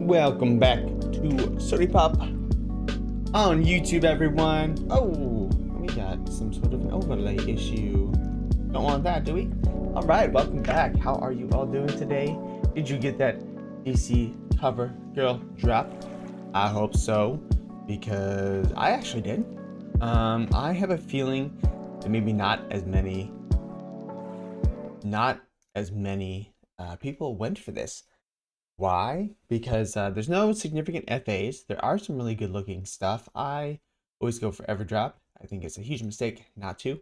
Welcome back to Sodi Pop on YouTube, everyone. Oh, we got some sort of an overlay issue. Don't want that, do we? All right, welcome back. How are you all doing today? Did you get that DC cover girl drop? I hope so, because I actually did. I have a feeling that maybe not as many people went for this. Why? Because there's no significant FAs. There are some really good looking stuff. I always go for Everdrop. I think it's a huge mistake not to.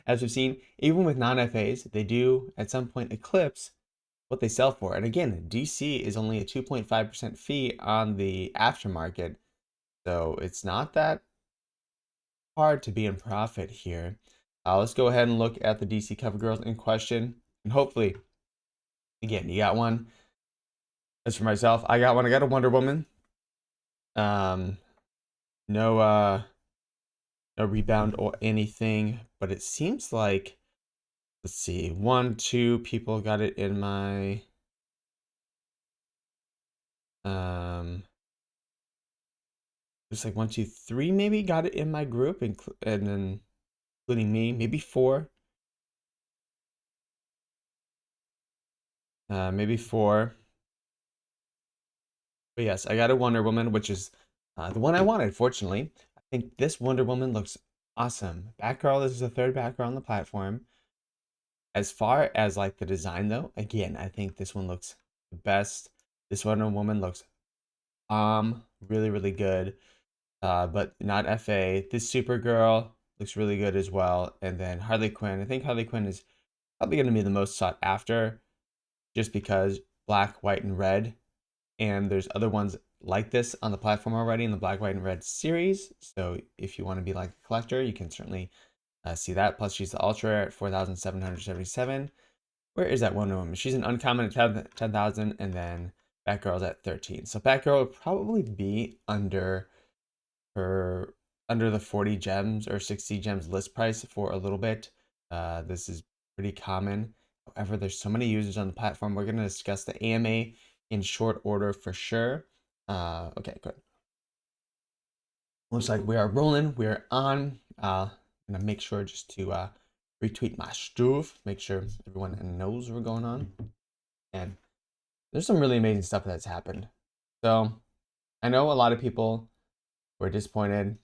As we've seen, even with non-FAs, they do at some point eclipse what they sell for. And again, DC is only a 2.5% fee on the aftermarket. So it's not that hard to be in profit here. Let's go ahead and look at the DC cover girls in question. And hopefully, again, you got one. As for myself, I got one. I got a Wonder Woman. No rebound or anything, but it seems like, let's see, 1, 2 people got it in my looks like 1, 2, 3 maybe got it in my group, and then including me, maybe 4. Maybe 4. But yes, I got a Wonder Woman, which is the one I wanted, fortunately. I think this Wonder Woman looks awesome. Batgirl, this is the third Batgirl on the platform. As far as like the design though, again, I think this one looks the best. This Wonder Woman looks really, really good. But not FA. This Supergirl looks really good as well. And then Harley Quinn. I think Harley Quinn is probably going to be the most sought after just because black, white, and red. And there's other ones like this on the platform already in the black, white, and red series. So if you want to be like a collector, you can certainly see that. Plus, she's the Ultra at 4,777. Where is that Wonder Woman? She's an uncommon at 10,000, and then Batgirl's at 13. So Batgirl would probably be under the 40 gems or 60 gems list price for a little bit. This is pretty common. However, there's so many users on the platform. We're going to discuss the AMA in short order for sure. Okay, good. Looks like we are rolling. We're on. I'm gonna make sure just to retweet my stuff. Make sure everyone knows what's going on. And there's some really amazing stuff that's happened. So I know a lot of people were disappointed.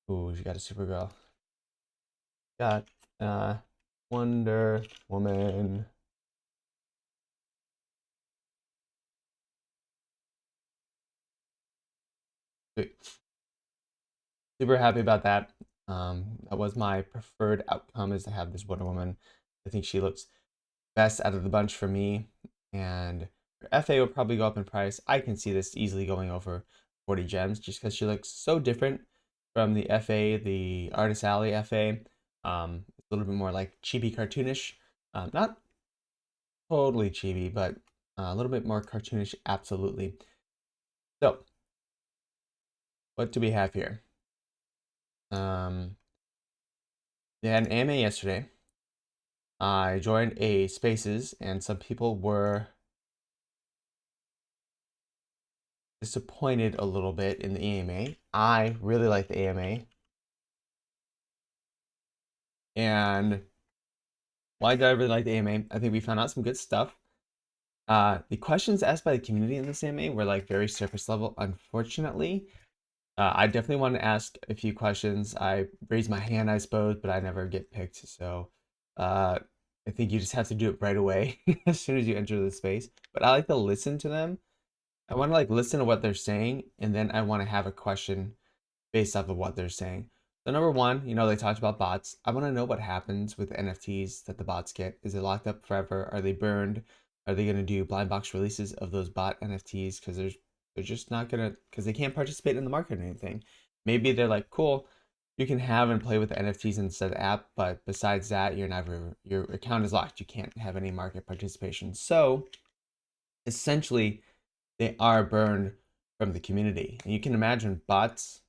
Ooh, she got a Supergirl. Got Wonder Woman. Super happy about that. That was my preferred outcome, is to have this Wonder Woman. I think she looks best out of the bunch for me. And her FA will probably go up in price. I can see this easily going over 40 gems just because she looks so different from the FA, the Artist Alley FA. It's a little bit more like chibi cartoonish. Not totally chibi, but a little bit more cartoonish, absolutely. So, what do we have here? They had an AMA yesterday. I joined a Spaces, and some people were disappointed a little bit in the AMA. I really like the AMA. And why did I really like the AMA? I think we found out some good stuff. The questions asked by the community in this AMA were like very surface level, unfortunately. I definitely want to ask a few questions. I raised my hand, I suppose, but I never get picked. So I think you just have to do it right away as soon as you enter the space. But I like to listen to them. I want to like listen to what they're saying, and then I want to have a question based off of what they're saying. So number one, they talked about bots. I want to know what happens with NFTs that the bots get. Is it locked up forever? Are they burned? Are they going to do blind box releases of those bot NFTs? Because they're just not gonna, because they can't participate in the market or anything. Maybe they're like, cool, you can have and play with the NFTs inside the app, but besides that, your account is locked. You can't have any market participation. So essentially, they are burned from the community. And you can imagine bots,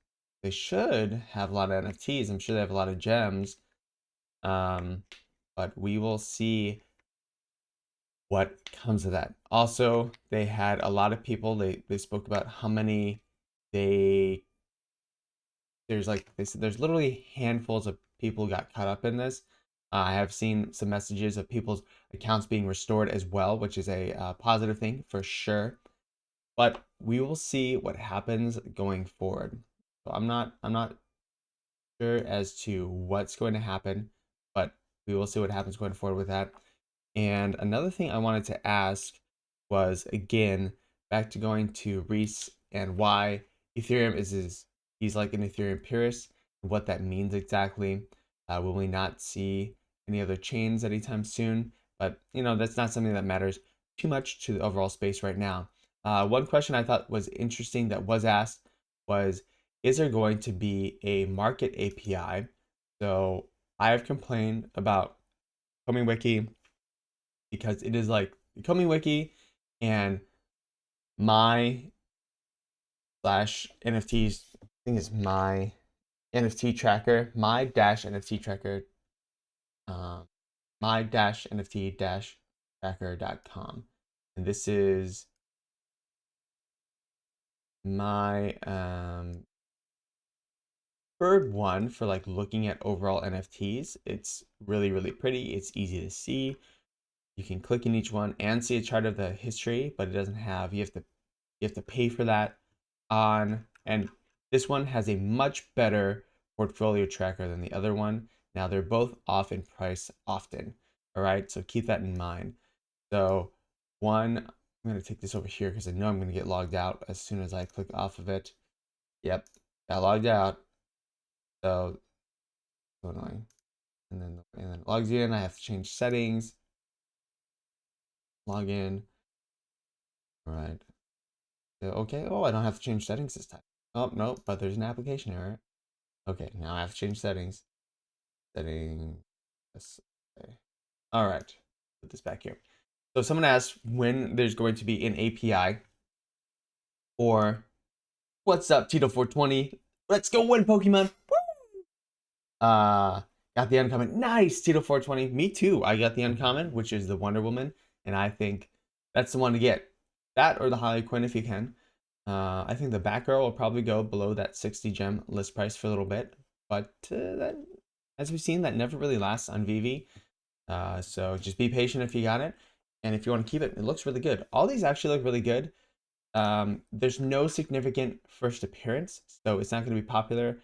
they should have a lot of NFTs. I'm sure they have a lot of gems. But we will see what comes of that. Also, they had a lot of people, they spoke about how many they there's like they said there's literally handfuls of people got caught up in this. I have seen some messages of people's accounts being restored as well, which is a positive thing for sure. But we will see what happens going forward. So I'm not sure as to what's going to happen, but we will see what happens going forward with that. And another thing I wanted to ask was, again, back to going to Reese and why Ethereum is he's like an Ethereum purist, and what that means exactly. Will we not see any other chains anytime soon? But that's not something that matters too much to the overall space right now. One question I thought was interesting that was asked was, is there going to be a market API? So I have complained about Wiki because it is like the Wiki and my slash NFTs, I think it's my NFT tracker, my dash NFT tracker, um, my dash NFT dash tracker.com. And this is my preferred one for like looking at overall NFTs. It's really, really pretty. It's easy to see. You can click in each one and see a chart of the history, but it doesn't have, you have to pay for that and this one has a much better portfolio tracker than the other one. Now they're both off in price often. All right, so keep that in mind. So one, I'm gonna take this over here because I know I'm gonna get logged out as soon as I click off of it. Yep, got logged out. So annoying. And then it logs you in. I have to change settings. Log in. All right. Okay. Oh, I don't have to change settings this time. Oh, no, but there's an application error. Okay, now I have to change settings. Settings. Okay. All right. Put this back here. So someone asked when there's going to be an API or what's up, Tito420? Let's go win Pokemon. Woo! Got the uncommon. Nice, Tito420. Me too. I got the uncommon, which is the Wonder Woman, and I think that's the one to get. That or the Harley Quinn if you can. I think the Batgirl will probably go below that 60 gem list price for a little bit, but that, as we've seen, that never really lasts on VeVe. So just be patient if you got it, and if you want to keep it, it looks really good. All these actually look really good. There's no significant first appearance, so it's not going to be popular.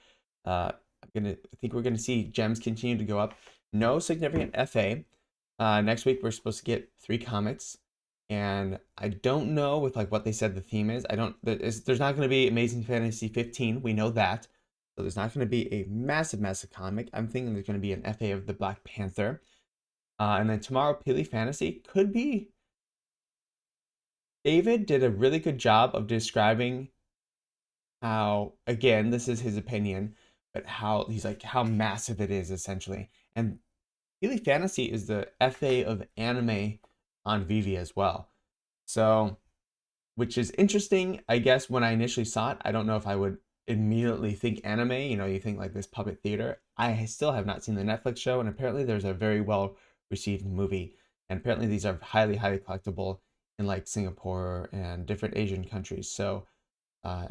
I think we're gonna see gems continue to go up. No significant FA. Next week we're supposed to get 3 comics, and I don't know with like what they said the theme is. I don't. There's not gonna be Amazing Fantasy 15. We know that. So there's not gonna be a massive comic. I'm thinking there's gonna be an FA of the Black Panther. And then tomorrow, Pili Fantasy could be. David did a really good job of describing how, again, this is his opinion, but how he's like how massive it is essentially. And Daily Fantasy is the FA of anime on VeVe as well. So, which is interesting, I guess when I initially saw it, I don't know if I would immediately think anime, you think like this puppet theater. I still have not seen the Netflix show, and apparently there's a very well received movie. And apparently these are highly collectible in like Singapore and different Asian countries. So, uh,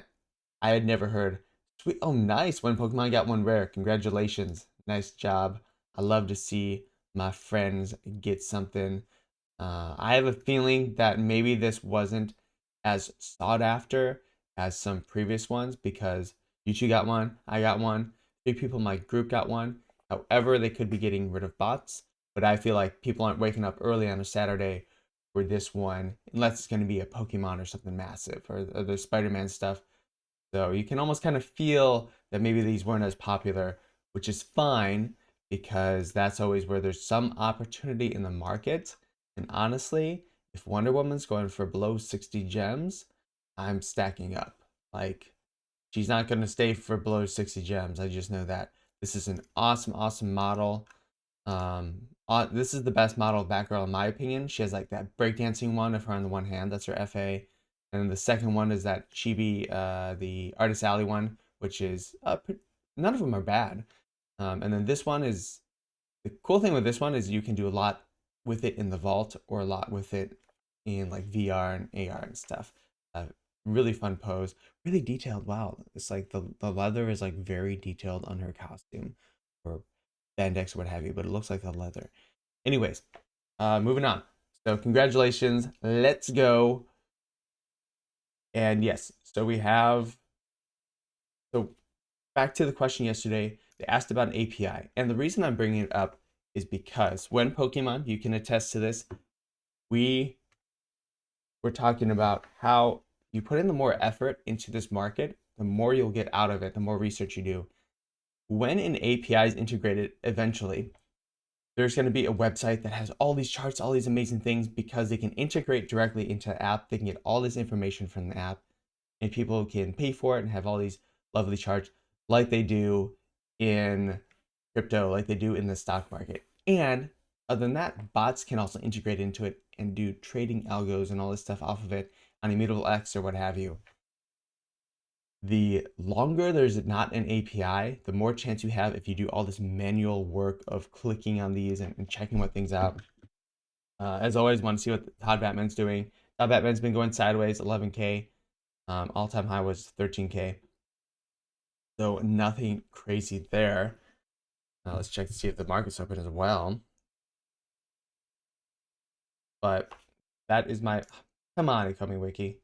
I had never heard. Sweet. Oh, nice. One Pokemon got one rare. Congratulations. Nice job. I love to see my friends get something. I have a feeling that maybe this wasn't as sought after as some previous ones because you two got one, I got one, 3 people in my group got one. However, they could be getting rid of bots, but I feel like people aren't waking up early on a Saturday for this one unless it's going to be a Pokemon or something massive or the Spider-Man stuff. So you can almost kind of feel that maybe these weren't as popular, which is fine because that's always where there's some opportunity in the market. And honestly, if Wonder Woman's going for below 60 gems, I'm stacking up. Like, she's not going to stay for below 60 gems. I just know that. This is an awesome model. This is the best model of Batgirl in my opinion. She has like that breakdancing one of her on the one hand. That's her FA. And the second one is that Chibi, the Artist Alley one, which is none of them are bad. And then this one is the cool thing with this one is you can do a lot with it in the vault or a lot with it in like VR and AR and stuff. Uh, really fun pose, really detailed. Wow, it's like the leather is like very detailed on her costume or spandex or what have you, but it looks like the leather. Anyways, moving on. So congratulations, let's go. And yes, so we have, so back to the question yesterday, they asked about an API. And the reason I'm bringing it up is because when Pokemon, you can attest to this, we were talking about how you put in the more effort into this market, the more you'll get out of it, the more research you do. When an API is integrated eventually, there's going to be a website that has all these charts, all these amazing things because they can integrate directly into the app. They can get all this information from the app and people can pay for it and have all these lovely charts like they do in crypto, like they do in the stock market. And other than that, bots can also integrate into it and do trading algos and all this stuff off of it on Immutable X or what have you. The longer there's not an API, the more chance you have if you do all this manual work of clicking on these and checking what things out. As always, want to see what Todd Batman's doing. Todd Batman's been going sideways, 11K. All-time high was 13K. So nothing crazy there. Now let's check to see if the market's open as well. But that is my, come on, Ecomi Wiki.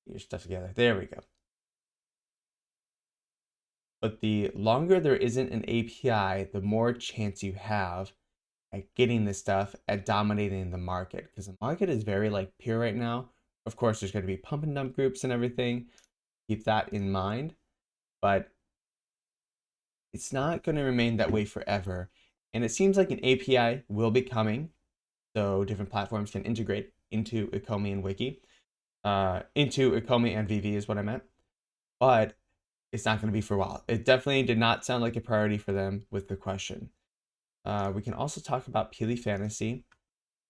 Get your stuff together. There we go. But the longer there isn't an API, the more chance you have at getting this stuff, at dominating the market. Because the market is very like pure right now. Of course, there's going to be pump and dump groups and everything. Keep that in mind. But it's not going to remain that way forever. And it seems like an API will be coming. So different platforms can integrate into Ecomi and Wiki. Into Ecomi and VeVe is what I meant. But it's not going to be for a while. It definitely did not sound like a priority for them with the question. We can also talk about Peely Fantasy.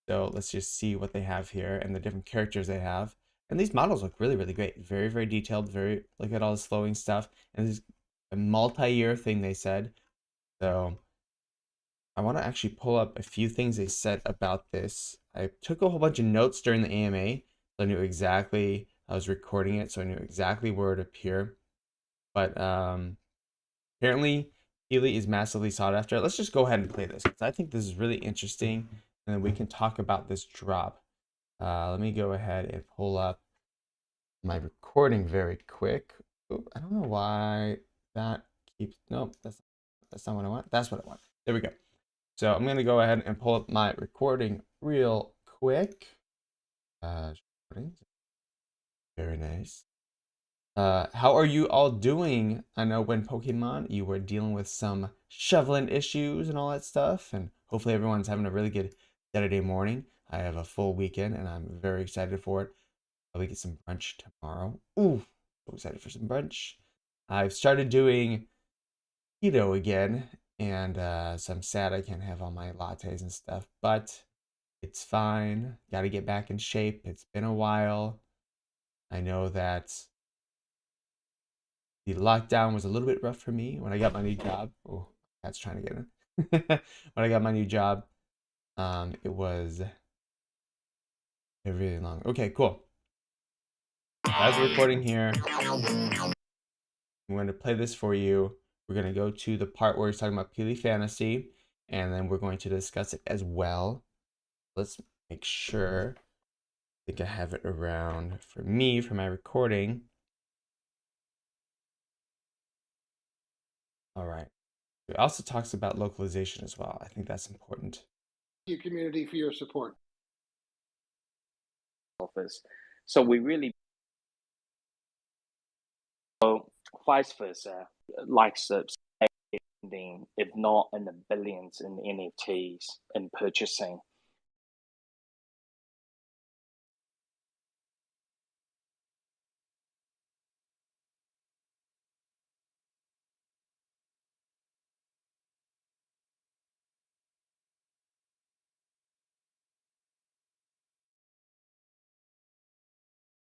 So let's just see what they have here and the different characters they have. And these models look really, really great. Very, very detailed. Very, look at all this flowing stuff. And this is a multi-year thing they said. So I want to actually pull up a few things they said about this. I took a whole bunch of notes during the AMA. So I knew exactly, I was recording it, so I knew exactly where it would appear. But apparently, Healy is massively sought after. Let's just go ahead and play this because I think this is really interesting, and then we can talk about this drop. Let me go ahead and pull up my recording very quick. Oop, I don't know why that keeps. Nope, that's not what I want. That's what I want. There we go. So I'm gonna go ahead and pull up my recording real quick. Very nice. How are you all doing? I know when Pokemon, you were dealing with some shoveling issues and all that stuff, and hopefully everyone's having a really good Saturday morning. I have a full weekend, and I'm very excited for it. Probably get some brunch tomorrow. Ooh, so excited for some brunch. I've started doing keto again, and so I'm sad I can't have all my lattes and stuff, but it's fine. Got to get back in shape. It's been a while. I know that the lockdown was a little bit rough for me when I got my new job. Oh, that's trying to get in. When I got my new job, it was a really long. Okay, cool. As we're recording here, I'm going to play this for you. We're going to go to the part where he's talking about Peely Fantasy, and then we're going to discuss it as well. Let's make sure. I think I have it around for me for my recording. All right. It also talks about localization as well. I think that's important. Your community for your support. Office. So we really vice versa, like spending, if not in the billions in NFTs and purchasing.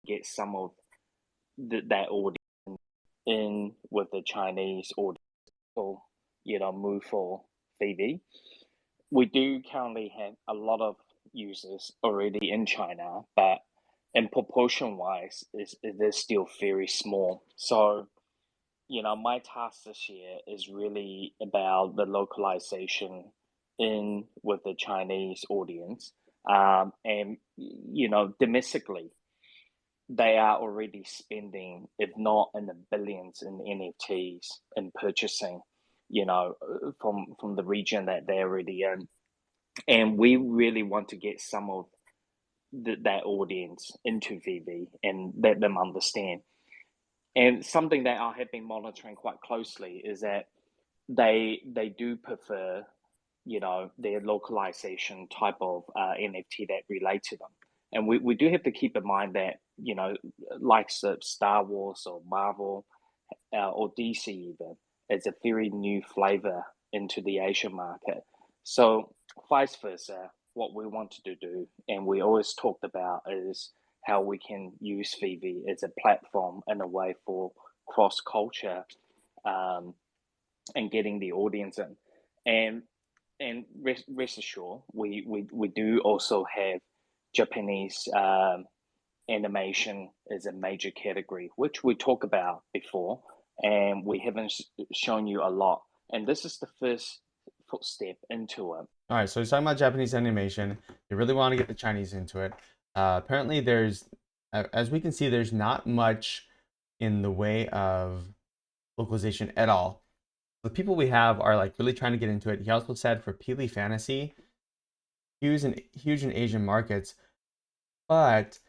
Get some of that audience in with the Chinese audience, or move for VeVe. we do currently have a lot of users already in China, but in proportion wise, it is still very small. So, my task this year is really about the localization in with the Chinese audience. And, domestically, they are already spending, if not in the billions in NFTs and purchasing, from the region that they're already in. And we really want to get some of that audience into VeVe and let them understand. And something that I have been monitoring quite closely is that they do prefer, their localization type of NFT that relate to them. And we do have to keep in mind that, likes of Star Wars or Marvel or DC even, is a very new flavor into the Asian market. So vice versa, what we wanted to do, and we always talked about, is how we can use VeVe as a platform and a way for cross culture um, and getting the audience in. And rest assured, we do also have Japanese animation as a major category, which we talked about before, and we haven't shown you a lot. And this is the first footstep into it. All right, so he's talking about Japanese animation. They really want to get the Chinese into it. Apparently, as we can see, there's not much in the way of localization at all. The people we have are like really trying to get into it. He also said for Peely Fantasy, huge in Asian markets, but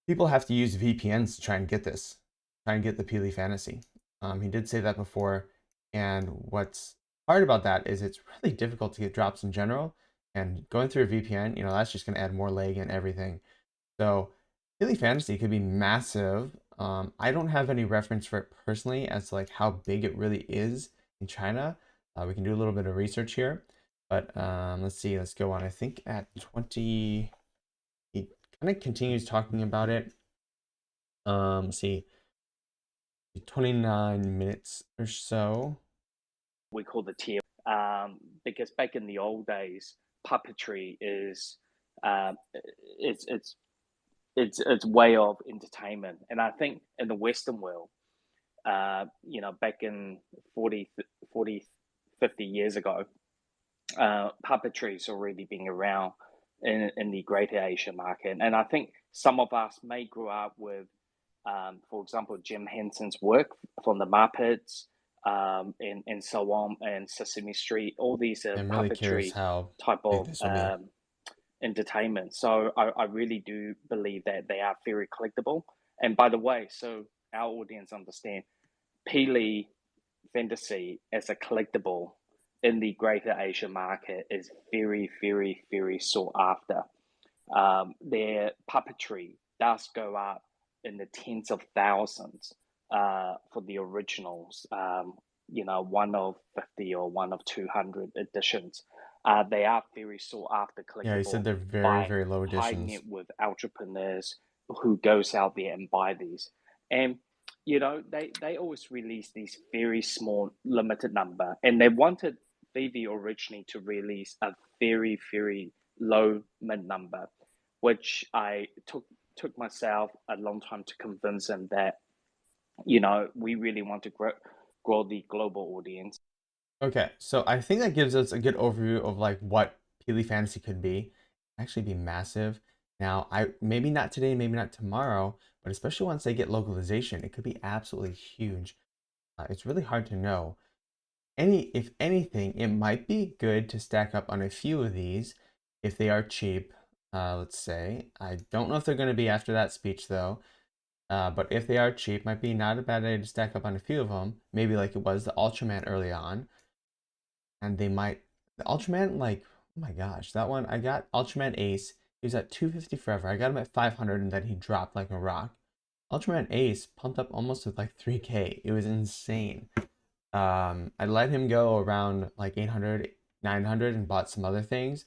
people have to use VPNs to try and get this, try and get the Peely Fantasy. He did say that before, and what's hard about that is it's really difficult to get drops in general, and going through a VPN, that's just going to add more lag and everything. So Peely Fantasy could be massive. I don't have any reference for it personally as to like how big it really is in China. We can do a little bit of research here, but let's see. Let's go on. I think at 20, he kind of continues talking about it. Let's see, 29 minutes or so. We call the tier, because back in the old days, puppetry is it's way of entertainment, and I think in the Western world, back in 40, 50 years ago, puppetry is already being around in the greater Asia market. And I think some of us may grow up with, for example, Jim Henson's work from the Muppets and so on, and Sesame Street. All these are I'm really curious puppetry how type big of this will be. entertainment. So I really do believe that they are very collectible. And by the way, so our audience understand, Peely Fantasy as a collectible in the greater Asia market is very, very, very sought after. Their puppetry does go up in the tens of thousands for the originals. One of 50 or one of 200 editions. They are very sought after Yeah, he said collectible they're very, by very low high editions. net worth entrepreneurs who goes out there and buy these. And they always release these very small limited number, and they wanted VeVe originally to release a very, very low mid number, which I took myself a long time to convince them that we really want to grow the global audience. Okay, so I think that gives us a good overview of like what Peely Fantasy could be. Actually be massive. Now, maybe not today, maybe not tomorrow, but especially once they get localization, it could be absolutely huge. It's really hard to know. If anything, it might be good to stack up on a few of these if they are cheap. Let's say. I don't know if they're going to be after that speech though. But if they are cheap, might be not a bad idea to stack up on a few of them. Maybe like it was the Ultraman early on. And the Ultraman, like, oh my gosh, that one, I got Ultraman Ace. He was at 250 forever. I got him at 500 and then he dropped like a rock. Ultraman Ace pumped up almost with like 3K. It was insane. I let him go around like 800, 900 and bought some other things.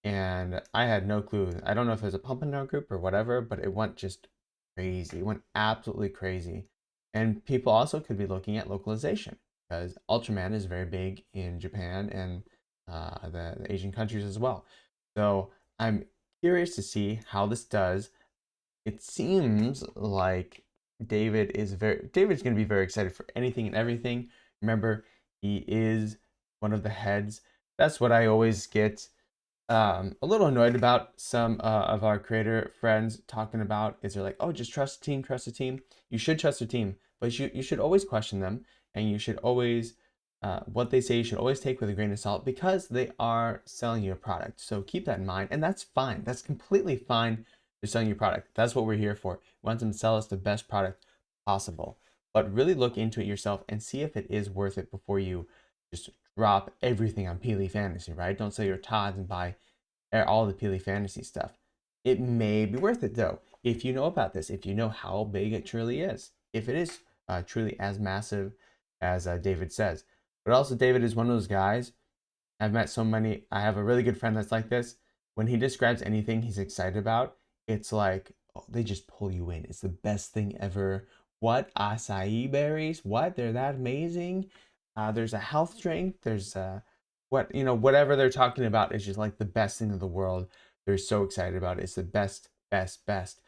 And I had no clue. I don't know if it was a pump in our group or whatever, but it went just crazy. It went absolutely crazy. And people also could be looking at localization because Ultraman is very big in Japan and the Asian countries as well. So I'm curious to see how this does. It seems like David's going to be very excited for anything and everything. Remember, he is one of the heads. That's what I always get a little annoyed about some of our creator friends talking about is they're like, oh, just trust the team, trust the team. You should trust the team, but you should always question them, and you should always what they say you should always take with a grain of salt because they are selling you a product. So keep that in mind, and that's fine. That's completely fine. They're selling you a product. That's what we're here for. We want them to sell us the best product possible. But really look into it yourself and see if it is worth it before you just drop everything on Peely Fantasy, right? Don't sell your Tods and buy all the Peely Fantasy stuff. It may be worth it though, if you know about this, if you know how big it truly is, if it is truly as massive as David says. But also, David is one of those guys. I've met so many. I have a really good friend that's like this. When he describes anything he's excited about, it's like oh, they just pull you in. It's the best thing ever. What acai berries? What? They're that amazing. There's a health drink. There's whatever they're talking about is just like the best thing in the world. They're so excited about it. It's the best, best, best.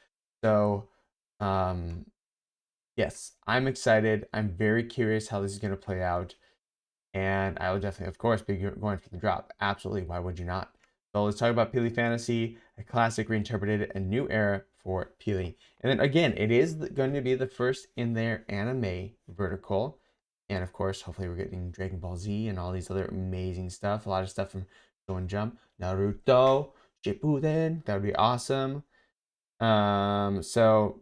So, yes, I'm excited. I'm very curious how this is going to play out. And I will definitely, of course, be going for the drop. Absolutely. Why would you not? So let's talk about Peely Fantasy, a classic reinterpreted, a new era for Peely. And then again, it is going to be the first in their anime vertical. And of course, hopefully we're getting Dragon Ball Z and all these other amazing stuff. A lot of stuff from Shonen Jump, Naruto, Shippuden. That would be awesome. So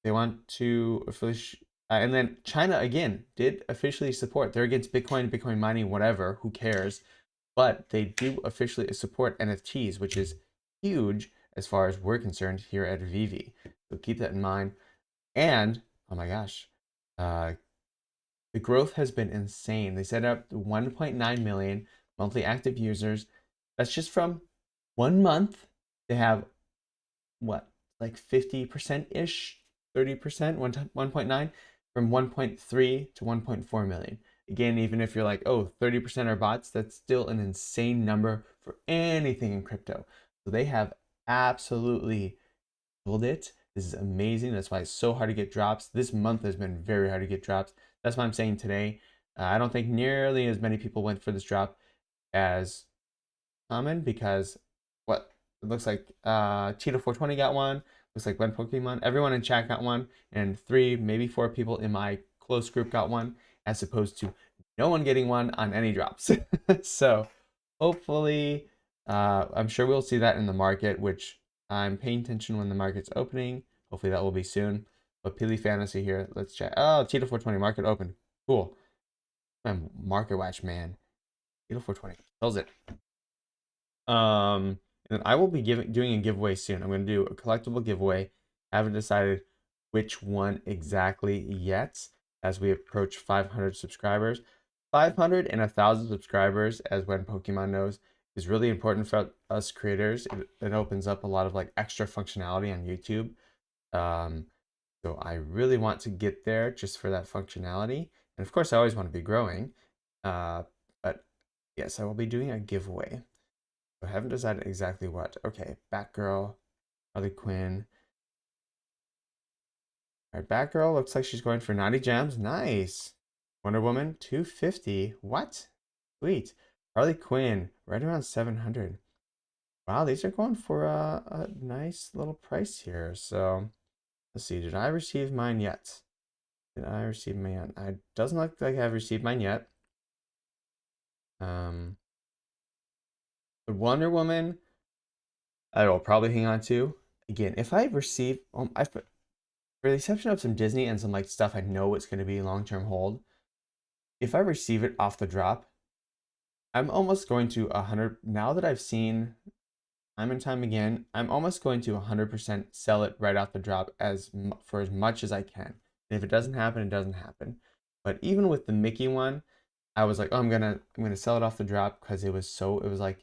they want to officially, and then China again did officially support. They're against Bitcoin, Bitcoin mining, whatever. Who cares? But they do officially support NFTs, which is huge as far as we're concerned here at VeVe. So keep that in mind. And oh my gosh, the growth has been insane. They set up 1.9 million monthly active users. That's just from 1 month. They have what, like 50% ish, 30%, 1.9 from 1.3 to 1.4 million. Again, even if you're like, oh, 30% are bots, that's still an insane number for anything in crypto. So they have absolutely killed it. This is amazing. That's why it's so hard to get drops. This month has been very hard to get drops. That's why I'm saying today, I don't think nearly as many people went for this drop as common because what it looks like Cheetah 420 got one, looks like When Pokemon, everyone in chat got one, and 3, maybe 4 people in my close group got one, as opposed to no one getting one on any drops. So hopefully, I'm sure we'll see that in the market, which I'm paying attention when the market's opening. Hopefully that will be soon. But Peely Fantasy here, let's check. Oh, Cheetah 420 market open. Cool. I'm market watch, man. Cheetah 420 kills it. And then I will be doing a giveaway soon. I'm going to do a collectible giveaway. I haven't decided which one exactly yet as we approach 500 subscribers. 500 and 1,000 subscribers, as When Pokemon knows, is really important for us creators. It opens up a lot of like extra functionality on YouTube. So I really want to get there just for that functionality. And of course, I always want to be growing. But yes, I will be doing a giveaway. I haven't decided exactly what. Okay, Batgirl, Harley Quinn. All right, Batgirl looks like she's going for 90 gems. Nice. Wonder Woman, 250. What? Sweet. Harley Quinn, right around 700. Wow, these are going for a nice little price here. So, let's see. Did I receive mine yet? Did I receive mine yet? It doesn't look like I've received mine yet. The Wonder Woman, I will probably hang on to. Again, if I receive, for the exception of some Disney and some like stuff I know it's going to be long-term hold, if I receive it off the drop, I'm almost going to 100. Now that I've seen time and time again, I'm almost going to 100% sell it right off the drop for as much as I can. And if it doesn't happen, it doesn't happen. But even with the Mickey one, I was like, oh, I'm gonna sell it off the drop because it was like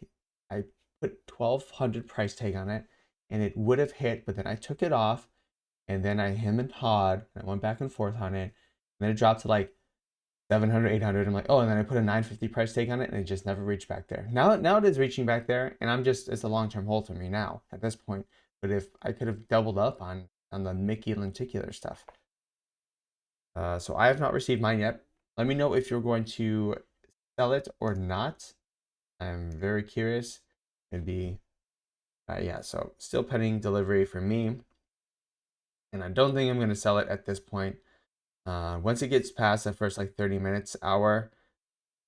I put 1,200 price tag on it, and it would have hit, but then I took it off, and then I him and Todd, and I went back and forth on it, and then it dropped to like 700, 800. I'm like, oh, and then I put a 950 price tag on it, and it just never reached back there. Now it is reaching back there, and it's a long-term hold for me now at this point. But if I could have doubled up on the Mickey lenticular stuff. So I have not received mine yet. Let me know if you're going to sell it or not. I'm very curious. It'd be, yeah, so still pending delivery for me. And I don't think I'm going to sell it at this point. Once it gets past the first like 30 minutes, hour,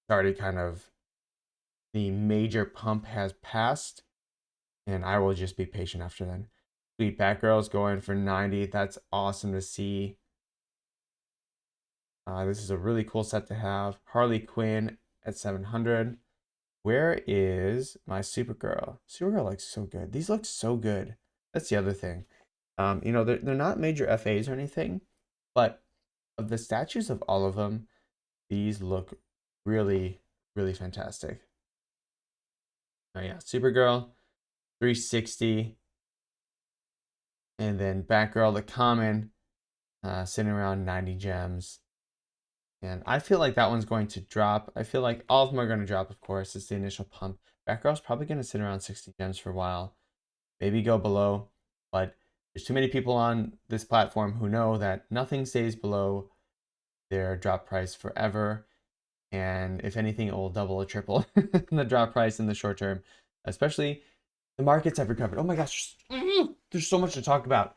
started kind of the major pump has passed, and I will just be patient after then. Sweet Batgirl's going for 90. That's awesome to see. This is a really cool set to have. Harley Quinn at 700. Where is my Supergirl? Supergirl looks so good. These look so good. That's the other thing. You know, they're not major FAs or anything, but of the statues of all of them, these look really, really fantastic. Oh yeah, Supergirl, 360. And then Batgirl, the common, sitting around 90 gems. And I feel like that one's going to drop. I feel like all of them are going to drop, of course. It's the initial pump. Batgirl's probably going to sit around 60 gems for a while. Maybe go below. But there's too many people on this platform who know that nothing stays below their drop price forever. And if anything, it will double or triple the drop price in the short term. Especially the markets have recovered. Oh my gosh, there's so much to talk about.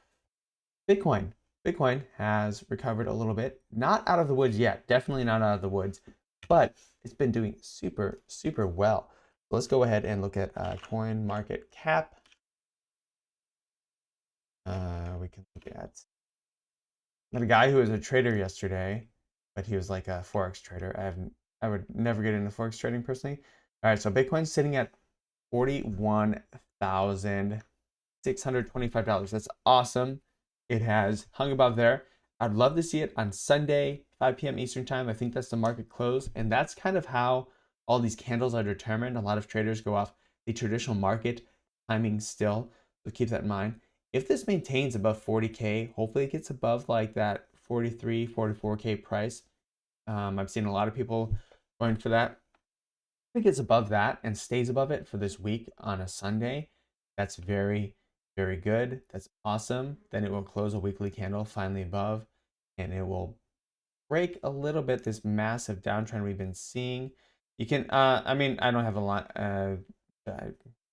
Bitcoin. Bitcoin has recovered a little bit. Not out of the woods yet. Definitely not out of the woods. But it's been doing super, super well. So let's go ahead and look at coin market cap. We can look at a guy who was a trader yesterday, but he was like a Forex trader. I would never get into Forex trading personally. All right, so Bitcoin's sitting at $41,625. That's awesome. It has hung above there. I'd love to see it on Sunday, 5 p.m. Eastern time. I think that's the market close. And that's kind of how all these candles are determined. A lot of traders go off the traditional market timing still. So keep that in mind. If this maintains above 40K, hopefully it gets above like that 43, 44K price. I've seen a lot of people going for that. If it gets above that and stays above it for this week on a Sunday, that's very, very good. That's awesome. Then it will close a weekly candle finally above, and it will break a little bit this massive downtrend we've been seeing. You can, I mean, I don't have a lot. I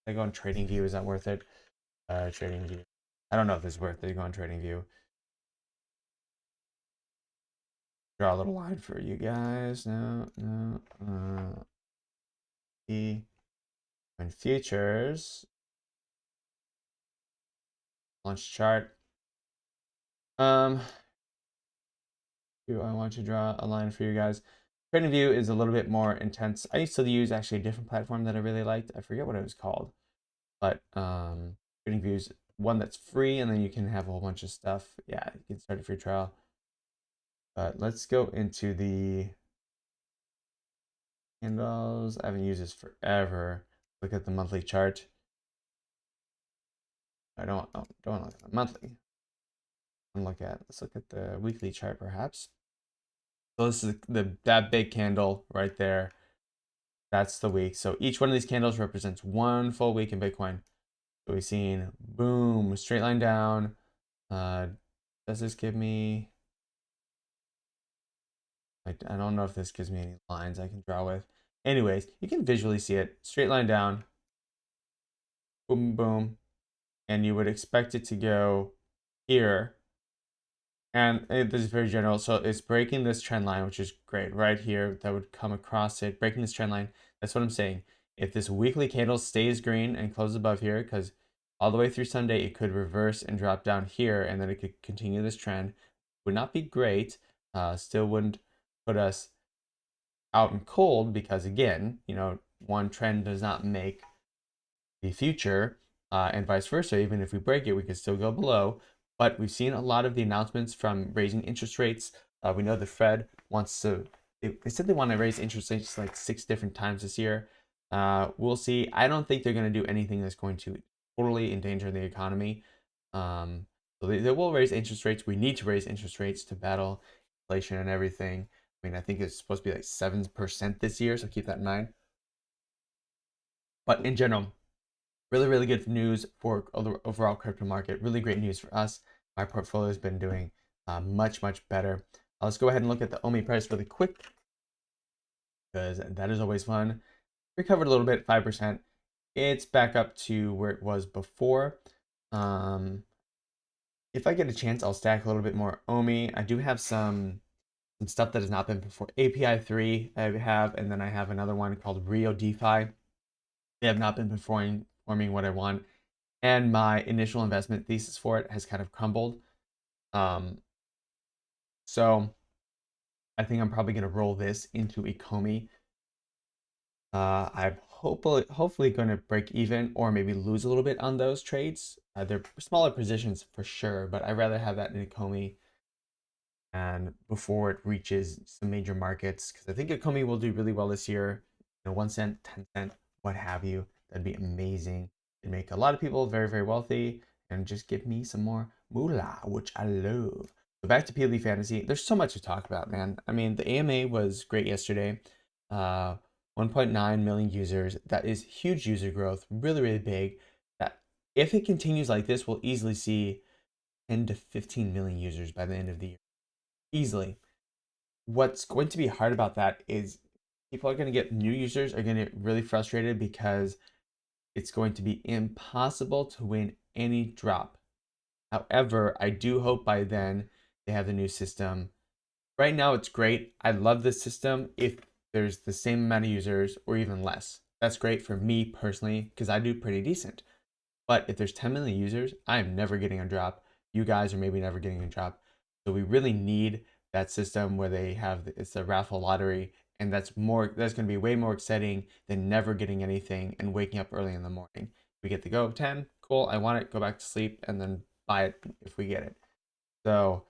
go on TradingView. Is that worth it? TradingView. I don't know if it's worth it to go on TradingView. Draw a little line for you guys. No. And futures. Launch chart. Do I want to draw a line for you guys? TradingView is a little bit more intense. I used to use actually a different platform that I really liked. I forget what it was called, but TradingView is one that's free, and then you can have a whole bunch of stuff. Yeah, you can start a free trial. But let's go into the candles. I haven't used this forever. Look at the monthly chart. I don't look at the monthly. Let's look at the weekly chart perhaps. So this is that big candle right there. That's the week. So each one of these candles represents one full week in Bitcoin. So we've seen boom, straight line down. Does this give me? I don't know if this gives me any lines I can draw with. Anyways, you can visually see it. Straight line down. Boom, boom. And you would expect it to go here. And this is very general. So it's breaking this trend line, which is great. Right here, that would come across it. Breaking this trend line. That's what I'm saying. If this weekly candle stays green and closes above here, because all the way through Sunday, it could reverse and drop down here, and then it could continue this trend. Would not be great. Still wouldn't put us out in cold because, again, you know, one trend does not make the future, and vice versa. Even if we break it, we could still go below. But we've seen a lot of the announcements from raising interest rates. We know the Fed wants to, they said they want to raise interest rates like 6 different times this year. We'll see. I don't think they're going to do anything that's going to totally endanger the economy. So they will raise interest rates. We need to raise interest rates to battle inflation and everything. I mean, I think it's supposed to be like 7% this year, so keep that in mind. But in general, really, really good news for the overall crypto market. Really great news for us. My portfolio has been doing much, much better. Let's go ahead and look at the OMI price really quick, because that is always fun. Recovered a little bit, 5%. It's back up to where it was before. If I get a chance, I'll stack a little bit more OMI. I do have some stuff that has not been before. API 3 I have, and then I have another one called Rio DeFi. They have not been performing what I want, and my initial investment thesis for it has kind of crumbled. So I think I'm probably going to roll this into Ecomi. I'm hopefully going to break even or maybe lose a little bit on those trades. They're smaller positions for sure, but I'd rather have that in Ecomi and before it reaches some major markets, because I think Ecomi will do really well this year. 1 cent, 10 cent, what have you. That'd be amazing. It'd make a lot of people very, very wealthy and just give me some more moolah, which I love. So back to PLD Fantasy. There's so much to talk about, man. I mean, the AMA was great yesterday. 1.9 million users. That is huge user growth, really, really big. That if it continues like this, we'll easily see 10 to 15 million users by the end of the year. Easily. What's going to be hard about that is people are going to get new users are going to get really frustrated because it's going to be impossible to win any drop. However, I do hope by then they have the new system. Right now, it's great. I love this system if there's the same amount of users or even less. That's great for me personally because I do pretty decent. But if there's 10 million users, I am never getting a drop. You guys are maybe never getting a drop. So we really need that system where they have it's a raffle lottery, and that's going to be way more exciting than never getting anything and waking up early in the morning. We get the go of 10, cool, I want it, go back to sleep, and then buy it if we get it. So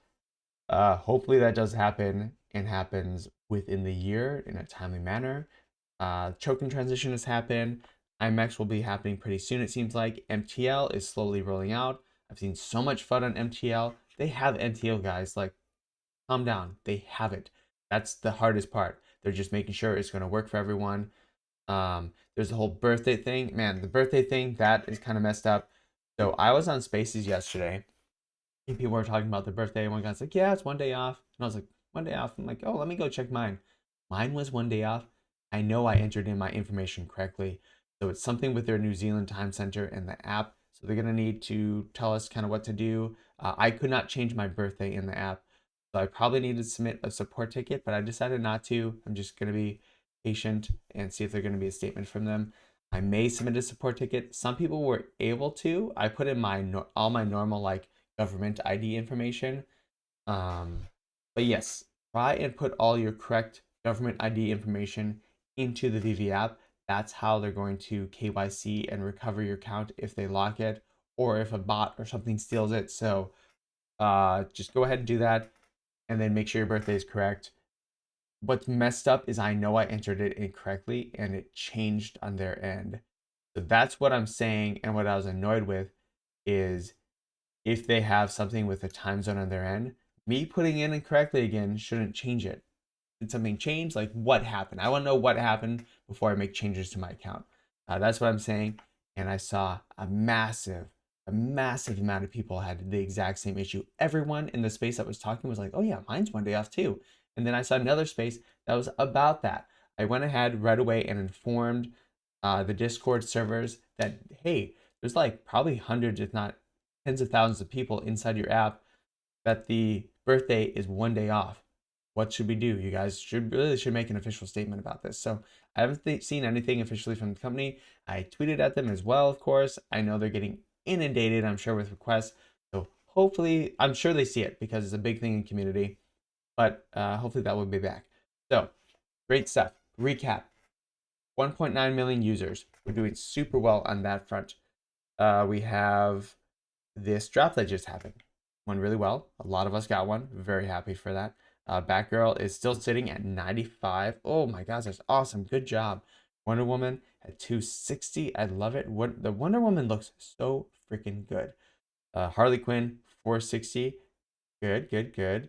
hopefully that does happen and happens within the year in a timely manner. Token transition has happened. IMEX will be happening pretty soon, it seems like. MTL is slowly rolling out. I've seen so much fun on MTL. They have MTL, guys. Like, calm down. They have it. That's the hardest part. They're just making sure it's going to work for everyone. There's the whole birthday thing. Man, the birthday thing, that is kind of messed up. So I was on Spaces yesterday, and people were talking about their birthday. One guy's like, yeah, it's 1 day off. And I was like, 1 day off? I'm like, oh, let me go check mine. Mine was 1 day off. I know I entered in my information correctly. So it's something with their New Zealand time center and the app. So they're going to need to tell us kind of what to do. I could not change my birthday in the app. So I probably need to submit a support ticket, but I decided not to. I'm just going to be patient and see if there's going to be a statement from them. I may submit a support ticket. Some people were able to. I put in all my normal like government ID information. But yes, try and put all your correct government ID information into the VeVe app. That's how they're going to KYC and recover your account if they lock it or if a bot or something steals it. So just go ahead and do that and then make sure your birthday is correct. What's messed up is I know I entered it incorrectly and it changed on their end. So that's what I'm saying, and what I was annoyed with is if they have something with a time zone on their end, me putting in incorrectly again shouldn't change it. Did something change? Like, what happened? I want to know what happened before I make changes to my account. That's what I'm saying. And I saw a massive amount of people had the exact same issue. Everyone in the space that was talking was like, oh yeah, mine's 1 day off too. And then I saw another space that was about that. I went ahead right away and informed the Discord servers that, hey, there's like probably hundreds, if not tens of thousands of people inside your app that the birthday is 1 day off. What should we do? You guys should make an official statement about this. So I haven't seen anything officially from the company. I tweeted at them as well, of course. I know they're getting inundated, I'm sure, with requests. So hopefully, I'm sure they see it because it's a big thing in community. But hopefully that will be back. So great stuff. Recap. 1.9 million users. We're doing super well on that front. We have this draft that just happened. Went really well. A lot of us got one. Very happy for that. Batgirl is still sitting at 95. Oh my gosh, that's awesome. Good job. Wonder Woman at 260. I love it. The Wonder Woman looks so freaking good. Harley Quinn 460. Good.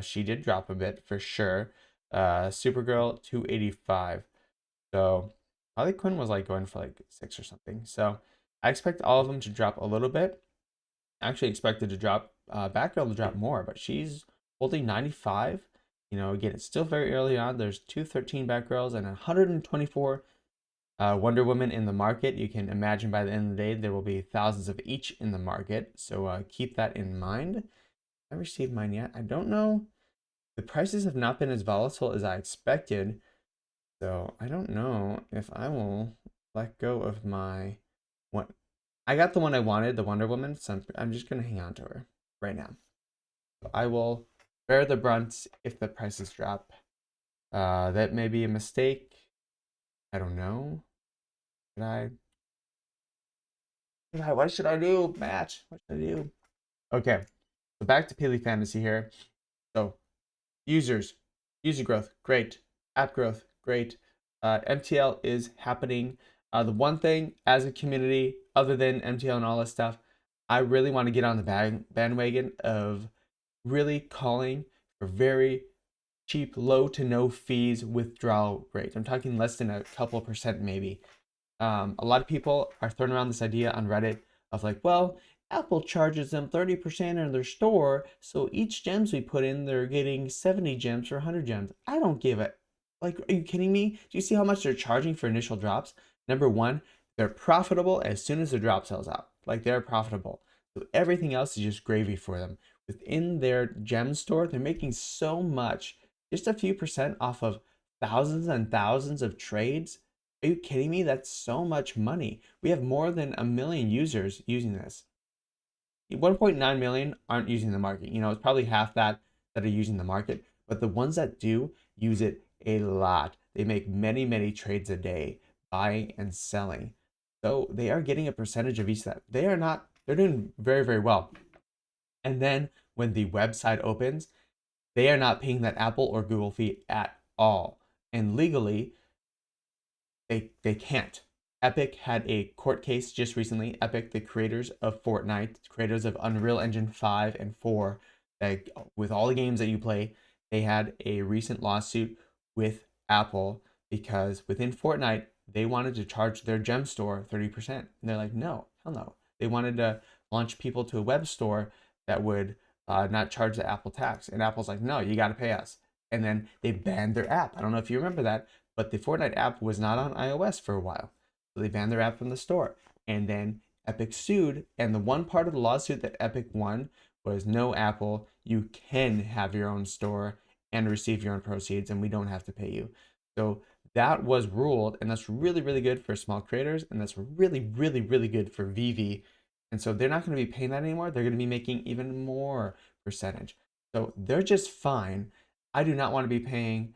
She did drop a bit for sure. Supergirl 285. So Harley Quinn was like going for like 6 or something. So I expect all of them to drop a little bit. I actually expected to drop Batgirl to drop more, but she's holding 95. You know, again, it's still very early on. There's 213 Batgirls and 124 Wonder Woman in the market. You can imagine by the end of the day there will be thousands of each in the market. So keep that in mind. I haven't received mine yet. I don't know. The prices have not been as volatile as I expected. So I don't know if I will let go of my one. I got the one I wanted, the Wonder Woman, so I'm just gonna hang on to her right now. So I will bear the brunt if the prices drop. That may be a mistake. I don't know. What should I do, Matt? What should I do? Okay, so back to Pele Fantasy here. So users, user growth, great. App growth, great. MTL is happening. The one thing as a community, other than MTL and all this stuff, I really want to get on the bandwagon of really calling for very cheap, low to no fees withdrawal rate. I'm talking less than a couple percent maybe. A lot of people are throwing around this idea on Reddit of like, well, Apple charges them 30% in their store, so each gems we put in, they're getting 70 gems or 100 gems. I don't give it. Like, are you kidding me? Do you see how much they're charging for initial drops? Number one, they're profitable as soon as the drop sells out. Like, they're profitable. So everything else is just gravy for them. Within their gem store, they're making so much, just a few percent off of thousands and thousands of trades. Are you kidding me? That's so much money. We have more than 1 million users using this. 1.9 million aren't using the market. You know, it's probably half that are using the market, but the ones that do use it a lot. They make many, many trades a day, buying and selling. So they are getting a percentage of each of that. They're doing very, very well. And then when the website opens, they are not paying that Apple or Google fee at all. And legally, they can't. Epic had a court case just recently. Epic, the creators of Fortnite, creators of Unreal Engine 5 and 4, that with all the games that you play, they had a recent lawsuit with Apple because within Fortnite, they wanted to charge their gem store 30%. And they're like, no, hell no. They wanted to launch people to a web store that would not charge the Apple tax. And Apple's like, no, you got to pay us. And then they banned their app. I don't know if you remember that, but the Fortnite app was not on iOS for a while. So they banned their app from the store. And then Epic sued. And the one part of the lawsuit that Epic won was no, Apple, you can have your own store and receive your own proceeds, and we don't have to pay you. So that was ruled, and that's really, really good for small creators, and that's really, really, really good for VeVe. And so they're not going to be paying that anymore. They're going to be making even more percentage. So they're just fine. I do not want to be paying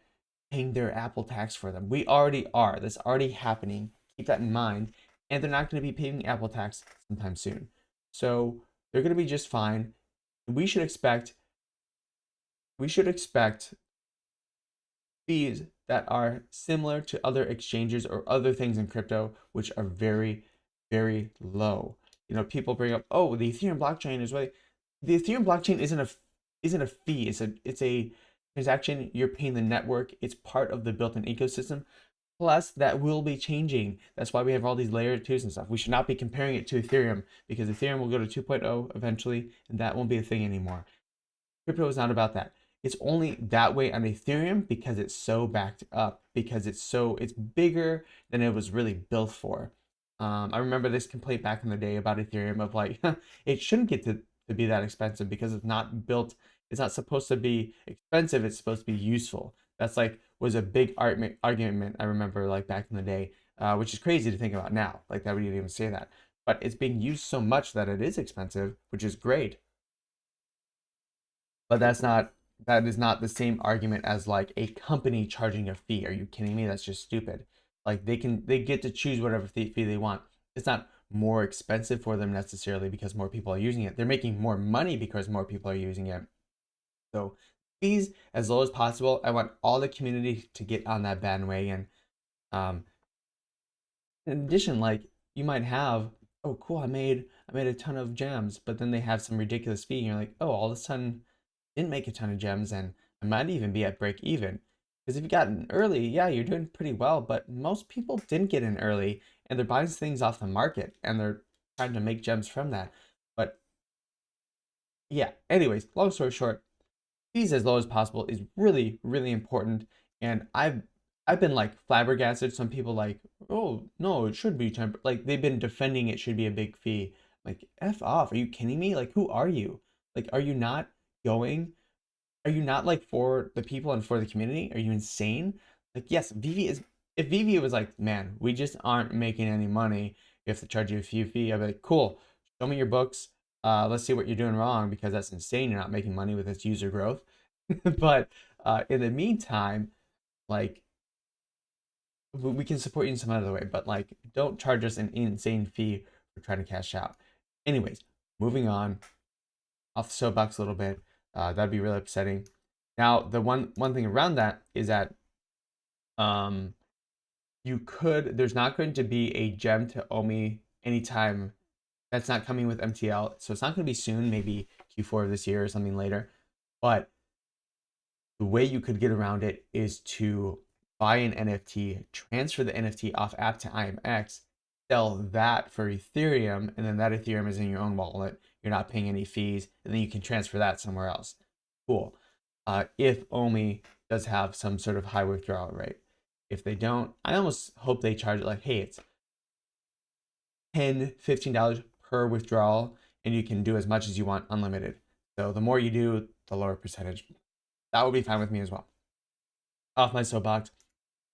their Apple tax for them. We already are. That's already happening. Keep that in mind. And they're not going to be paying Apple tax sometime soon. So they're going to be just fine. We should expect fees that are similar to other exchanges or other things in crypto, which are very, very low. You know, people bring up, oh, the Ethereum blockchain is really, the Ethereum blockchain isn't a fee. It's a transaction. You're paying the network. It's part of the built-in ecosystem. Plus, that will be changing. That's why we have all these layer 2s and stuff. We should not be comparing it to Ethereum because Ethereum will go to 2.0 eventually, and that won't be a thing anymore. Crypto is not about that. It's only that way on Ethereum because it's so backed up, because it's bigger than it was really built for. I remember this complaint back in the day about Ethereum of like, it shouldn't get to be that expensive because it's not built, it's not supposed to be expensive, it's supposed to be useful. That's like, was a big argument I remember like back in the day, which is crazy to think about now, like that we didn't even say that. But it's being used so much that it is expensive, which is great. But that is not the same argument as like a company charging a fee. Are you kidding me? That's just stupid. Like they get to choose whatever fee they want. It's not more expensive for them necessarily because more people are using it. They're making more money because more people are using it. So fees as low as possible. I want all the community to get on that bandwagon. Um, in addition, like you might have, oh cool, I made a ton of gems, but then they have some ridiculous fee, and you're like, oh, all of a sudden didn't make a ton of gems, and I might even be at break even. Because if you got in early, yeah, you're doing pretty well, but most people didn't get in early and they're buying things off the market and they're trying to make gems from that. But yeah, anyways, long story short, fees as low as possible is really, really important. And I've been like flabbergasted. Some people like, oh no, it should be 10. Like they've been defending it should be a big fee. Like F off. Are you kidding me? Like who are you? Like are you not going? Are you not like for the people and for the community? Are you insane? Like yes, VeVe is. If VeVe was like, man, we just aren't making any money. We have to charge you a few fee. I'd be like, cool. Show me your books. Let's see what you're doing wrong because that's insane. You're not making money with this user growth. But in the meantime, like we can support you in some other way, but like don't charge us an insane fee for trying to cash out. Anyways, moving on off the soapbox a little bit. That'd be really upsetting. Now, the one thing around that is that um there's not going to be a gem to Omi anytime that's not coming with MTL. So it's not going to be soon, maybe Q4 of this year or something later. But the way you could get around it is to buy an NFT, transfer the NFT off app to IMX, sell that for Ethereum, and then that Ethereum is in your own wallet. You're not paying any fees, and then you can transfer that somewhere else. Cool. If Omi does have some sort of high withdrawal rate. If they don't, I almost hope they charge it like, hey, it's $10, $15 per withdrawal, and you can do as much as you want unlimited. So the more you do, the lower percentage. That would be fine with me as well. Off my soapbox.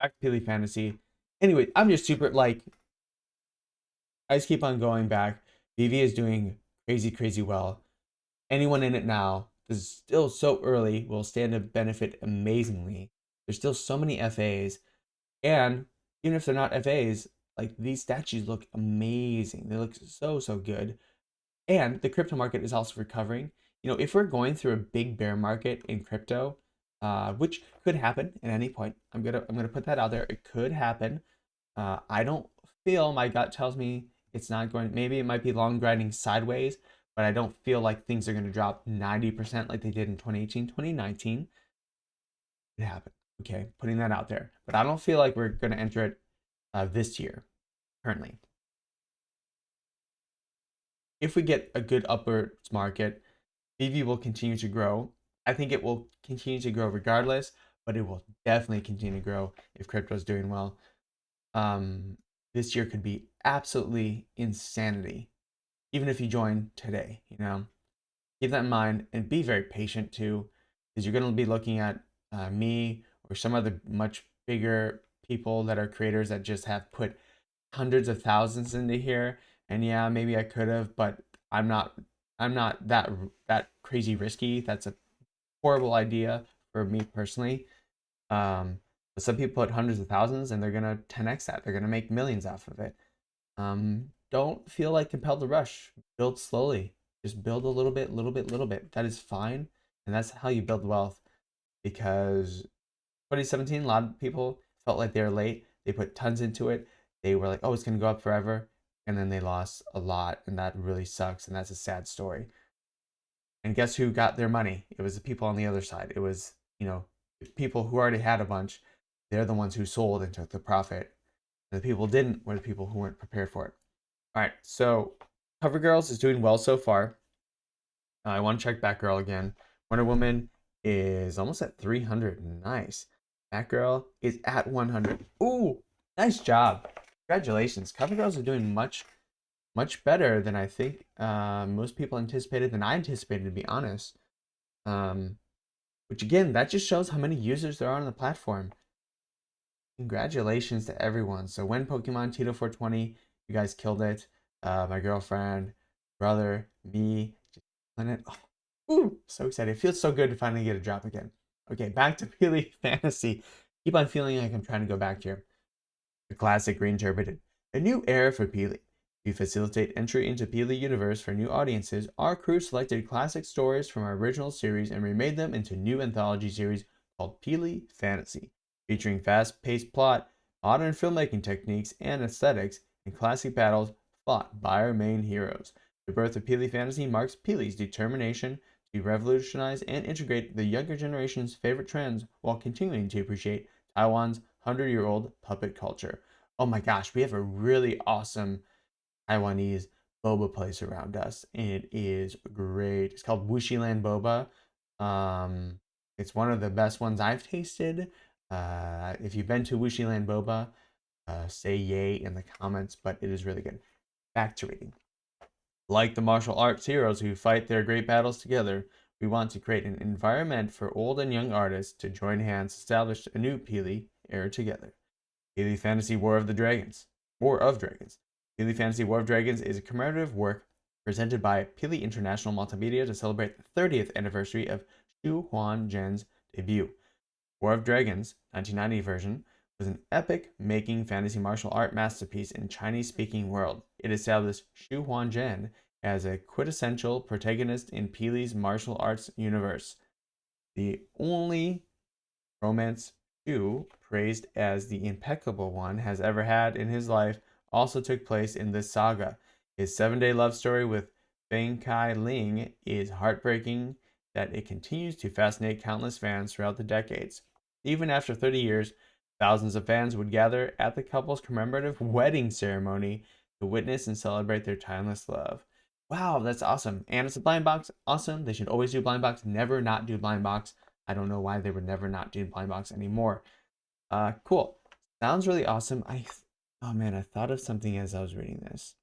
Back to Peely Fantasy. Anyway, I'm just super like I just keep on going back. VeVe is doing crazy, crazy well. Anyone in it now, this is still so early, will stand to benefit amazingly. There's still so many FAs. And even if they're not FAs, like these statues look amazing. They look so, so good. And the crypto market is also recovering. You know, if we're going through a big bear market in crypto, which could happen at any point, I'm gonna put that out there. It could happen. I don't feel, my gut tells me it's not going. Maybe it might be long grinding sideways, but I don't feel like things are going to drop 90% like they did in 2018, 2019. It happened. Okay, putting that out there. But I don't feel like we're going to enter it this year currently. If we get a good upwards market, VeVe will continue to grow. I think it will continue to grow regardless, but it will definitely continue to grow if crypto is doing well. This year could be absolutely insanity, even if you join today, you know. Keep that in mind and be very patient too, because you're going to be looking at me or some other much bigger people that are creators that just have put hundreds of thousands into here. And yeah, maybe I could have, but I'm not that crazy risky. That's a horrible idea for me personally. But some people put hundreds of thousands and they're gonna 10x that. They're gonna make millions off of it. Don't feel like compelled to rush. Build slowly. Just build a little bit, little bit, little bit. That is fine, and that's how you build wealth. Because 2017, a lot of people felt like they were late. They put tons into it. They were like, "Oh, it's gonna go up forever," and then they lost a lot, and that really sucks. And that's a sad story. And guess who got their money? It was the people on the other side. It was, you know, people who already had a bunch. They're the ones who sold and took the profit. And the people who didn't were the people who weren't prepared for it. All right, so CoverGirls is doing well so far. I want to check Batgirl again. Wonder Woman is almost at 300. Nice. Batgirl is at 100. Ooh, nice job. Congratulations. CoverGirls are doing much, much better than I think most people anticipated, than I anticipated, to be honest. Which again, that just shows how many users there are on the platform. Congratulations to everyone. So when Pokemon Tito420, you guys killed it. My girlfriend, brother, me, just killing it. Oh, ooh, so excited. It feels so good to finally get a drop again. Okay, back to Peely Fantasy. Keep on feeling like I'm trying to go back here. The classic reinterpreted. A new era for Peely. To facilitate entry into Peely universe for new audiences, our crew selected classic stories from our original series and remade them into new anthology series called Peely Fantasy, featuring fast-paced plot, modern filmmaking techniques and aesthetics, and classic battles fought by our main heroes. The birth of Peely Fantasy marks Peely's determination to revolutionize and integrate the younger generation's favorite trends while continuing to appreciate Taiwan's 100-year-old puppet culture. Oh my gosh, we have a really awesome Taiwanese boba place around us, and it is great. It's called Wushiland Boba. It's one of the best ones I've tasted. If you've been to Wushiland Boba, say yay in the comments, but it is really good. Back to reading. Like the martial arts heroes who fight their great battles together, we want to create an environment for old and young artists to join hands to establish a new Pili era together. Pili Fantasy War of Dragons. Pili Fantasy War of Dragons is a commemorative work presented by Pili International Multimedia to celebrate the 30th anniversary of Xu Huan Zhen's debut. War of Dragons, 1990 version, was an epic-making fantasy martial art masterpiece in Chinese-speaking world. It established Xu Huanzhen as a quintessential protagonist in Pili's martial arts universe. The only romance Xu, praised as the impeccable one, has ever had in his life, also took place in this saga. His 7-day love story with Feng Kai Ling is heartbreaking that it continues to fascinate countless fans throughout the decades. Even after 30 years, thousands of fans would gather at the couple's commemorative wedding ceremony to witness and celebrate their timeless love. Wow, that's awesome. And it's a blind box. Awesome. They should always do blind box. Never not do blind box. I don't know why they would never not do blind box anymore. Cool. Sounds really awesome. Oh man, I thought of something as I was reading this.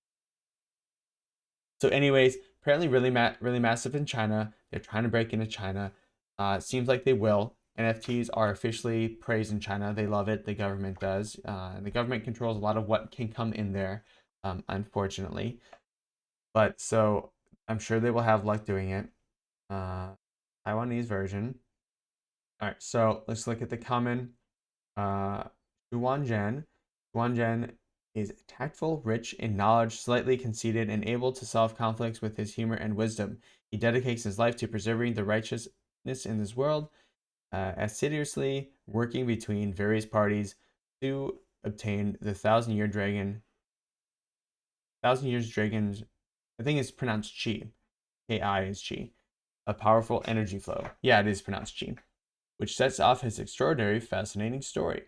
So anyways, apparently really massive in China. They're trying to break into China. It seems like they will. NFTs are officially praised in China. They love it. The government does. And the government controls a lot of what can come in there, unfortunately. But so I'm sure they will have luck doing it. Taiwanese version. All right, so let's look at the common Zhuanzhen. Zhuanzhen is tactful, rich in knowledge, slightly conceited, and able to solve conflicts with his humor and wisdom. He dedicates his life to preserving the righteousness in this world, assiduously working between various parties to obtain the 1,000-year dragon. 1,000 years dragons, I think it's pronounced chi. Ki is chi. A powerful energy flow. Yeah, it is pronounced chi, which sets off his extraordinary, fascinating story.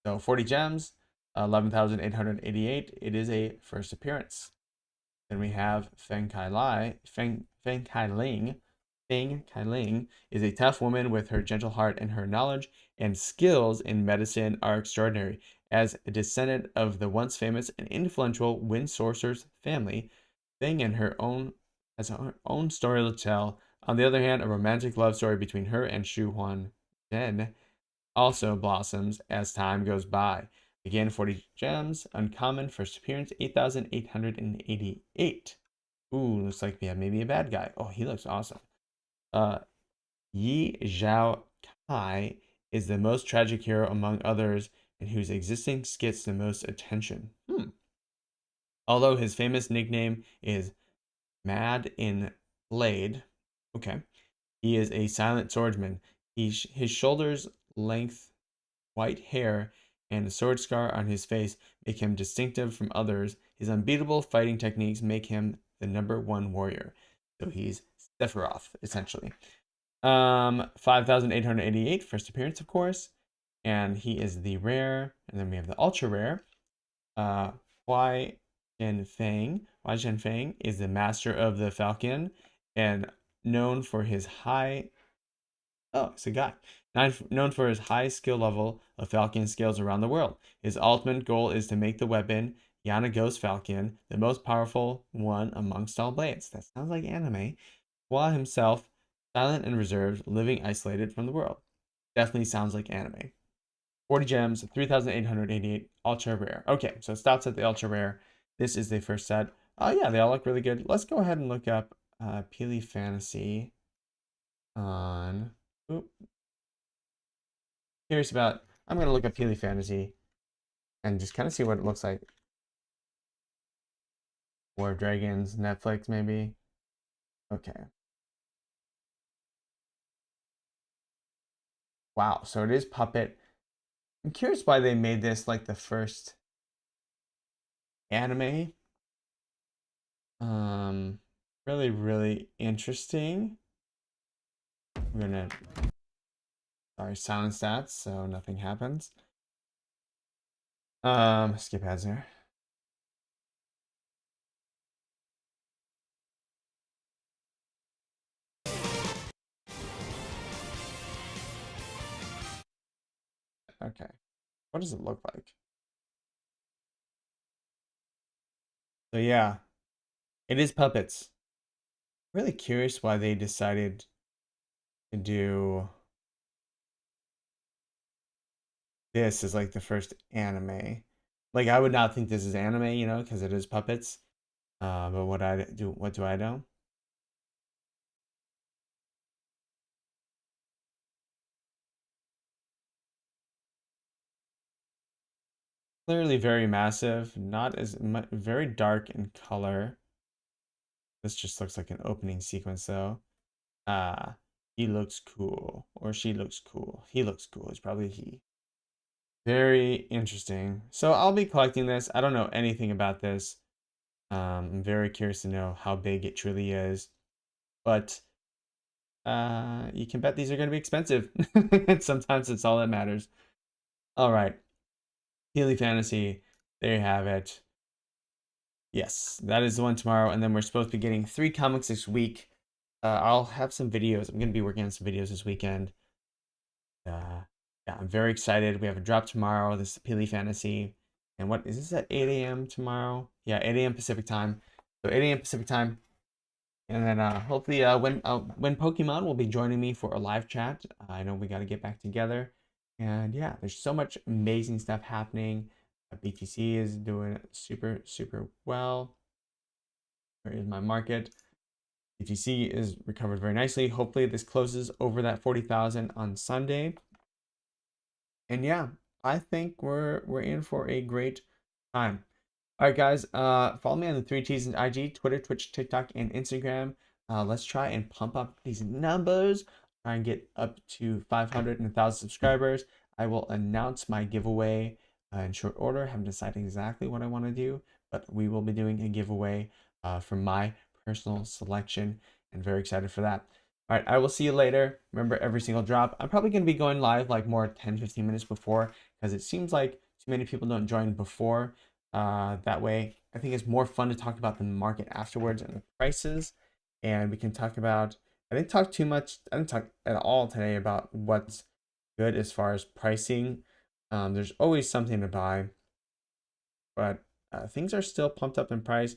So 40 gems, 11,888. It is a first appearance. Then we have Feng Kai Ling. Feng Kai Ling is a tough woman with her gentle heart, and her knowledge and skills in medicine are extraordinary. As a descendant of the once famous and influential Wind Sorcerer's family, Feng has her own story to tell. On the other hand, a romantic love story between her and Xu Huan Zhen also blossoms as time goes by. Again, 40 gems, uncommon, first appearance, 8,888. Ooh, looks like we have maybe a bad guy. Oh, he looks awesome. Yi Zhao Kai is the most tragic hero among others, and whose existence gets the most attention. Although his famous nickname is Mad in Blade, okay, he is a silent swordsman. His shoulders length white hair and a sword scar on his face make him distinctive from others. His unbeatable fighting techniques make him the #1 warrior. So he's Sephiroth, essentially. 5,888, first appearance, of course. And he is the rare. And then we have the ultra rare. Huai Zhenfeng is the master of the falcon and known for his high. Oh, it's a guy. Known for his high skill level of falcon skills around the world. His ultimate goal is to make the weapon Yana Ghost Falcon the most powerful one amongst all blades. That sounds like anime. Hua himself, silent and reserved, living isolated from the world. Definitely sounds like anime. 40 gems, 3,888, ultra rare. Okay, so it stops at the ultra rare. This is the first set. Oh yeah, they all look really good. Let's go ahead and look up Pili Fantasy on. Oop. Curious about. I'm gonna look up Pili Fantasy and just kind of see what it looks like. War of Dragons, Netflix maybe. Okay. Wow, so it is Puppet. I'm curious why they made this like the first anime. Really, really interesting. we're gonna, sorry, silence that so nothing happens. Skip ads there. Okay, what does it look like? So yeah, it is puppets. Really curious why they decided to do this as like the first anime. Like I would not think this is anime, you know, because it is puppets. But what do I know? Clearly very massive, not as much, very dark in color. This just looks like an opening sequence though. Ah, he looks cool, or she looks cool. He looks cool. It's probably he. Very interesting. So I'll be collecting this. I don't know anything about this. I'm very curious to know how big it truly is. But you can bet these are going to be expensive. Sometimes it's all that matters. All right. Healy Fantasy. There you have it. Yes, that is the one tomorrow. And then we're supposed to be getting 3 comics this week. I'll have some videos. I'm going to be working on some videos this weekend. Yeah, I'm very excited. We have a drop tomorrow. This is Healy Fantasy. And what is this at 8 a.m. tomorrow? Yeah, 8 a.m. Pacific time. So 8 a.m. Pacific time. And then hopefully when Pokemon will be joining me for a live chat. I know we got to get back together. And yeah, there's so much amazing stuff happening. BTC is doing super, super well. Where is my market? BTC is recovered very nicely. Hopefully this closes over that 40,000 on Sunday. And yeah, I think we're in for a great time. All right, guys. Follow me on the 3Ts and IG, Twitter, Twitch, TikTok, and Instagram. Let's try and pump up these numbers. Try and get up to 500 and 1,000 subscribers. I will announce my giveaway in short order. I haven't decided exactly what I want to do, but we will be doing a giveaway from my personal selection, and very excited for that. All right, I will see you later. Remember, every single drop. I'm probably going to be going live like more 10, 15 minutes before, because it seems like too many people don't join before. That way, I think it's more fun to talk about the market afterwards and the prices. And we can talk about, I didn't talk too much, I didn't talk at all today about what's good as far as pricing. There's always something to buy, but things are still pumped up in price.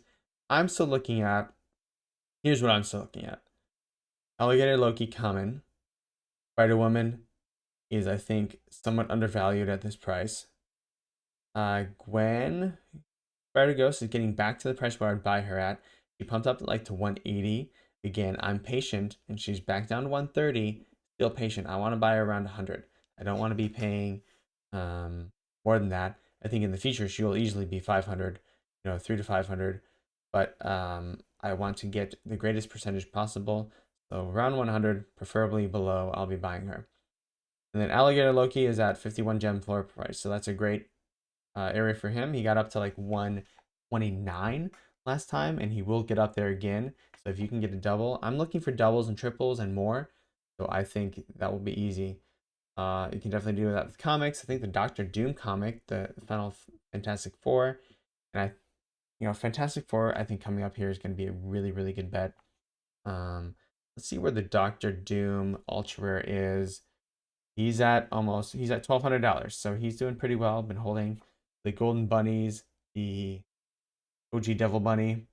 I'm still looking at, here's what I'm still looking at. Alligator Loki common. Spider Woman is, I think, somewhat undervalued at this price. Gwen Spider Ghost is getting back to the price where I'd buy her at. She pumped up like to 180. Again, I'm patient, and she's back down to 130. Still patient. I want to buy her around 100. I don't want to be paying more than that. I think in the future she will easily be 500, 3 to 500. But I want to get the greatest percentage possible. So around 100, preferably below, I'll be buying her. And then Alligator Loki is at 51 gem floor price. So that's a great area for him. He got up to like 129 last time, and he will get up there again. So if you can get a double, I'm looking for doubles and triples and more. So I think that will be easy. You can definitely do that with comics. I think the Doctor Doom comic, the Final Fantastic Four, and Fantastic Four, I think coming up here is going to be a really, really good bet. Let's see where the Doctor Doom Ultra Rare is. He's at $1,200, so he's doing pretty well. Been holding the Golden Bunnies. The OG Devil Bunny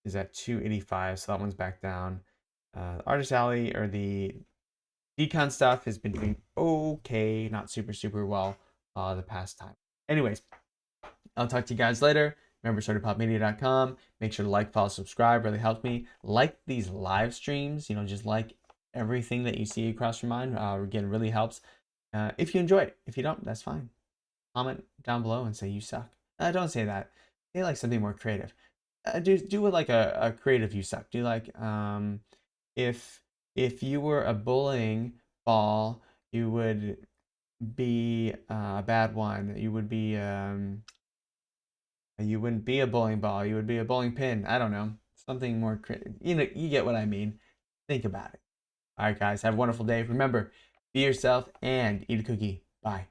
is at 285, so that one's back down. Artist Alley, or the Decon stuff, has been doing okay, not super, super well the past time. Anyways, I'll talk to you guys later. Remember, SodiPopMedia.com. Make sure to like, follow, subscribe. Really helps me. Like these live streams. Just like everything that you see across your mind. Again, really helps. If you enjoy it. If you don't, that's fine. Comment down below and say you suck. Don't say that. Say like something more creative. Do it like a creative you suck. Do like if you were a bowling ball, you would be a bad one. You wouldn't be a bowling ball. You would be a bowling pin. I don't know. Something more creative. You get what I mean. Think about it. All right, guys, have a wonderful day. Remember, be yourself and eat a cookie. Bye.